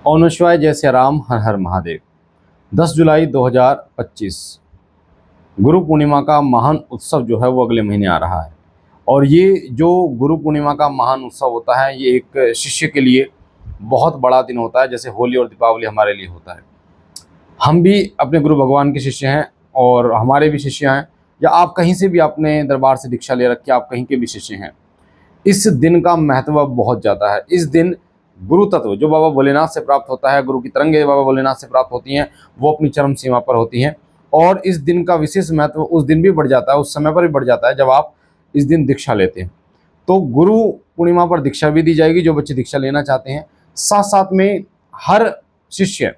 ओम नमः शिवाय, जय श्री राम, हर हर महादेव। 10 जुलाई 2025 गुरु पूर्णिमा का महान उत्सव जो है वो अगले महीने आ रहा है। और ये जो गुरु पूर्णिमा का महान उत्सव होता है, ये एक शिष्य के लिए बहुत बड़ा दिन होता है, जैसे होली और दीपावली हमारे लिए होता है। हम भी अपने गुरु भगवान के शिष्य हैं और हमारे भी शिष्य हैं, या आप कहीं से भी अपने दरबार से दीक्षा ले रखी, आप कहीं के भी शिष्य हैं। इस दिन का महत्व बहुत ज़्यादा है। इस दिन गुरु तत्व जो बाबा भोलेनाथ से प्राप्त होता है, गुरु की तरंगे बाबा भोलेनाथ से प्राप्त होती हैं, वो अपनी चरम सीमा पर होती हैं। और इस दिन का विशेष महत्व उस दिन भी बढ़ जाता है, उस समय पर भी बढ़ जाता है जब आप इस दिन दीक्षा लेते हैं। तो गुरु पूर्णिमा पर दीक्षा भी दी जाएगी, जो बच्चे दीक्षा लेना चाहते हैं। साथ साथ में हर शिष्य,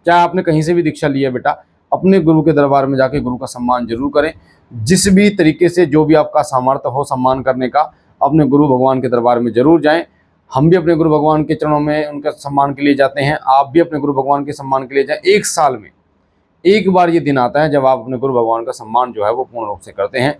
चाहे आपने कहीं से भी दीक्षा ली है बेटा, अपने गुरु के दरबार में जाके गुरु का सम्मान जरूर करें। जिस भी तरीके से जो भी आपका सामर्थ्य हो सम्मान करने का, अपने गुरु भगवान के दरबार में जरूर जाएं। हम भी अपने गुरु भगवान के चरणों में उनके सम्मान के लिए जाते हैं, आप भी अपने गुरु भगवान के सम्मान के लिए जाएं। एक साल में एक बार ये दिन आता है जब आप अपने गुरु भगवान का सम्मान जो है वो पूर्ण रूप से करते हैं,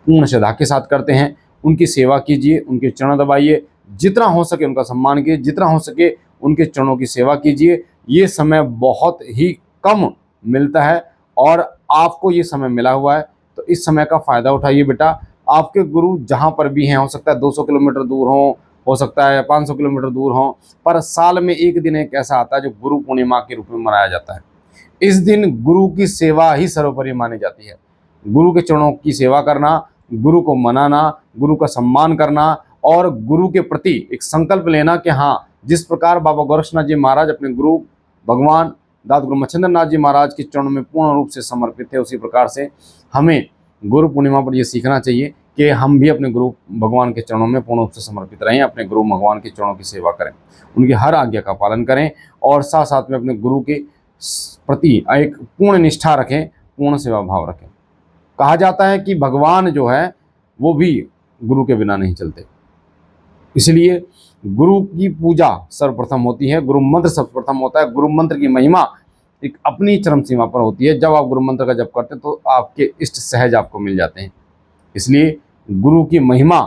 पूर्ण श्रद्धा के साथ करते हैं। उनकी सेवा कीजिए, उनके चरण दबाइए, जितना हो सके उनका सम्मान कीजिए, जितना हो सके उनके चरणों की सेवा कीजिए। ये समय बहुत ही कम मिलता है और आपको ये समय मिला हुआ है, तो इस समय का फ़ायदा उठाइए बेटा। आपके गुरु जहाँ पर भी हैं, हो सकता है 200 किलोमीटर दूर हो सकता है 500 किलोमीटर दूर हो, पर साल में एक दिन एक ऐसा आता है जो गुरु पूर्णिमा के रूप में मनाया जाता है। इस दिन गुरु की सेवा ही सर्वोपरि मानी जाती है। गुरु के चरणों की सेवा करना, गुरु को मनाना, गुरु का सम्मान करना और गुरु के प्रति एक संकल्प लेना कि हाँ, जिस प्रकार बाबा गोरक्षनाथ जी महाराज अपने गुरु भगवान दाद गुरु मच्छिंद्र नाथ जी महाराज के चरणों में पूर्ण रूप से समर्पित थे, उसी प्रकार से हमें गुरु पूर्णिमा पर यह सीखना चाहिए कि हम भी अपने गुरु भगवान के चरणों में पूर्ण रूप से समर्पित रहें, अपने गुरु भगवान के चरणों की सेवा करें, उनकी हर आज्ञा का पालन करें और साथ साथ में अपने गुरु के प्रति एक पूर्ण निष्ठा रखें, पूर्ण सेवा भाव रखें। कहा जाता है कि भगवान जो है वो भी गुरु के बिना नहीं चलते, इसलिए गुरु की पूजा सर्वप्रथम होती है, गुरु मंत्र सर्वप्रथम होता है। गुरु मंत्र की महिमा एक अपनी चरम सीमा पर होती है। जब आप गुरु मंत्र का जप करते हैं तो आपके इष्ट सहज आपको मिल जाते हैं, इसलिए गुरु की महिमा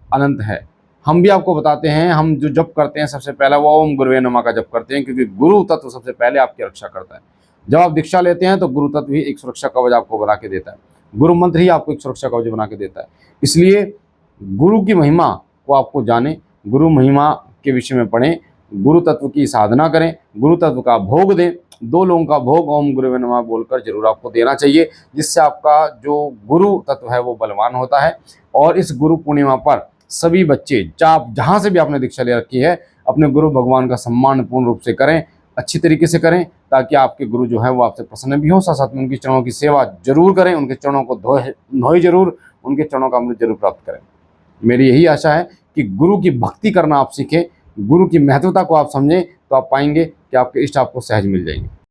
अनंत है। हम भी आपको बताते हैं, हम जो जप करते हैं सबसे पहला वो ओम गुरुवे नमः का जप करते हैं, क्योंकि गुरु तत्व सबसे पहले आपकी रक्षा करता है। जब आप दीक्षा लेते हैं तो गुरु तत्व ही एक सुरक्षा कवच आपको बना के देता है, गुरु मंत्र ही आपको एक सुरक्षा कवच बना के देता है। इसलिए गुरु की महिमा को आपको जाने, गुरु महिमा के विषय में पढ़ें, गुरु तत्व की साधना करें, गुरु तत्व का भोग दें। 2 लोगों का भोग ओम गुरुवे नमः बोलकर जरूर आपको देना चाहिए, जिससे आपका जो गुरु तत्व है वो बलवान होता है। और इस गुरु पूर्णिमा पर सभी बच्चे जहाँ से भी आपने दीक्षा ले रखी है, अपने गुरु भगवान का सम्मान पूर्ण रूप से करें, अच्छी तरीके से करें, ताकि आपके गुरु जो है वो आपसे प्रसन्न भी हो। साथ साथ में उनके चरणों की सेवा जरूर करें, उनके चरणों को धोए जरूर, उनके चरणों का अमृत जरूर प्राप्त करें। मेरी यही आशा है कि गुरु की भक्ति करना आप सीखें, गुरु की महत्वता को आप समझें, तो आप पाएंगे कि आपके इष्ट आपको सहज मिल जाएंगे।